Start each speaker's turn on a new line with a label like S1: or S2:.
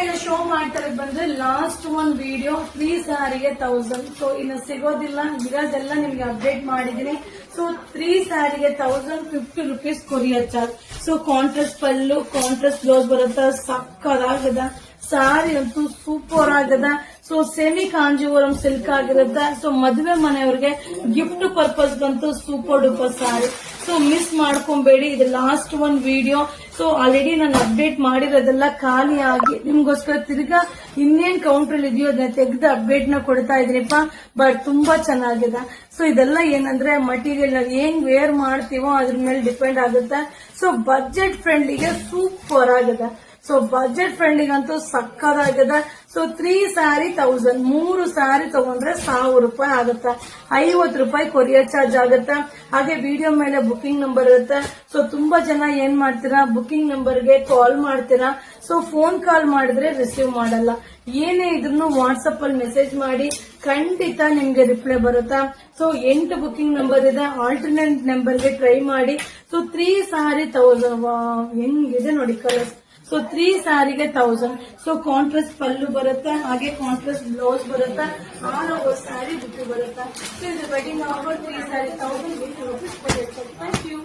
S1: ಈಗ ಶೋ ಮಾಡ್ತಾರೆ ಬಂದ್ರೆ ಲಾಸ್ಟ್ ಒಂದು ವಿಡಿಯೋ 3 ಸ್ಯಾರಿಗೆ 1000. ಸೊ ಇನ್ನು ಸಿಗೋದಿಲ್ಲ, ಇರೋದೆಲ್ಲ ನಿಮ್ಗೆ ಅಪ್ಡೇಟ್ ಮಾಡಿದೀನಿ. ಸೊ 3 ಸ್ಯಾರಿಗೆ 1050 rupees courier charge. So contrast pallu, contrast blouse ಬರುತ್ತಾ, ಸಕ್ಕದಾಗದ ಸಾರಿ ಅಂತೂ ಸೂಪರ್ ಆಗದ. ಸೊ ಸೆಮಿ ಕಾಂಜೀವರಂ ಸಿಲ್ಕ್ ಆಗಿರುತ್ತೆ. ಸೊ ಮದುವೆ ಮನೆಯವ್ರಿಗೆ ಗಿಫ್ಟ್ ಪರ್ಪಸ್ ಗಂತೂ super duper sari. So miss ಮಾಡ್ಕೊಂಬೇಡಿ, ಇದು ಲಾಸ್ಟ್ ಒಂದು ವಿಡಿಯೋ. ಸೊ ಆಲ್ರೆಡಿ ನಾನು ಅಪ್ಡೇಟ್ ಮಾಡಿರೋದೆಲ್ಲ ಖಾಲಿ ಆಗಿ ನಿಮ್ಗೋಸ್ಕರ ತಿರ್ಗಾ ಇನ್ನೇನ್ ಕೌಂಟರ್ ಇದೆಯೋ ಅದನ್ನ ತೆಗೆದು ಅಪ್ಡೇಟ್ ನ ಕೊಡ್ತಾ ಇದ್ರಿಪ್ಪ. ಬಟ್ ತುಂಬಾ ಚೆನ್ನಾಗಿದೆ. ಸೊ ಇದೆಲ್ಲ ಏನಂದ್ರೆ ಮಟೀರಿಯಲ್ ನಾವು ಏನ್ ವೇರ್ ಮಾಡ್ತೀವೋ ಅದ್ರ ಮೇಲೆ ಡಿಪೆಂಡ್ ಆಗುತ್ತೆ. ಸೊ ಬಜೆಟ್ ಫ್ರೆಂಡ್ಲಿಗೆ ಸೂಪರ್ ಆಗಿದೆ. ಸೊ ಬಜೆಟ್ ಫ್ರೆಂಡ್ಲಿಗಂತೂ ಸಕ್ಕದಾಗಿದೆ. ಸೊ 3 ಸ್ಯಾರಿ 1000, 3 ಸ್ಯಾರಿ ತಗೊಂಡ್ರೆ 1000 ರೂಪಾಯಿ ಆಗುತ್ತೆ. 50 ರೂಪಾಯಿ ಕೊರಿಯರ್ ಚಾರ್ಜ್ ಆಗುತ್ತೆ. ಹಾಗೆ ವಿಡಿಯೋ ಮೇಲೆ ಬುಕಿಂಗ್ ನಂಬರ್ ಇರುತ್ತೆ. ಸೊ ತುಂಬಾ ಜನ ಏನ್ ಮಾಡ್ತೀರಾ, ಬುಕಿಂಗ್ ನಂಬರ್ಗೆ ಕಾಲ್ ಮಾಡ್ತೀರಾ. ಸೊ ಫೋನ್ ಕಾಲ್ ಮಾಡಿದ್ರೆ ರಿಸೀವ್ ಮಾಡಲ್ಲ. ಏನೇ ಇದ್ರೂ ವಾಟ್ಸ್ಆಪ್ ಅಲ್ಲಿ ಮೆಸೇಜ್ ಮಾಡಿ, ಖಂಡಿತ ನಿಮ್ಗೆ ರಿಪ್ಲೈ ಬರುತ್ತೆ. ಸೊ 8 ಬುಕಿಂಗ್ ನಂಬರ್ ಇದೆ, ಆಲ್ಟರ್ನೇಟ್ ನಂಬರ್ಗೆ ಟ್ರೈ ಮಾಡಿ. ಸೊ 3 ಸ್ಯಾರಿ 1000 ಹೆಂಗಿದೆ ನೋಡಿ ಕಲರ್ಸ್. ಸೊ 3 ಸ್ಯಾರಿಗೆ 1000. ಸೊ ಕಾಂಟ್ರಾಸ್ಟ್ ಪಲ್ಲು ಬರುತ್ತೆ, ಹಾಗೆ ಕಾಂಟ್ರಾಸ್ಟ್ ಬ್ಲೌಸ್ ಬರುತ್ತೆ, 6 ಸ್ಯಾರಿ ಬುಕ್ ಬರುತ್ತೆ. ಸೊ ಇದು wedding offer 3 sari 1050 rupees. Thank you.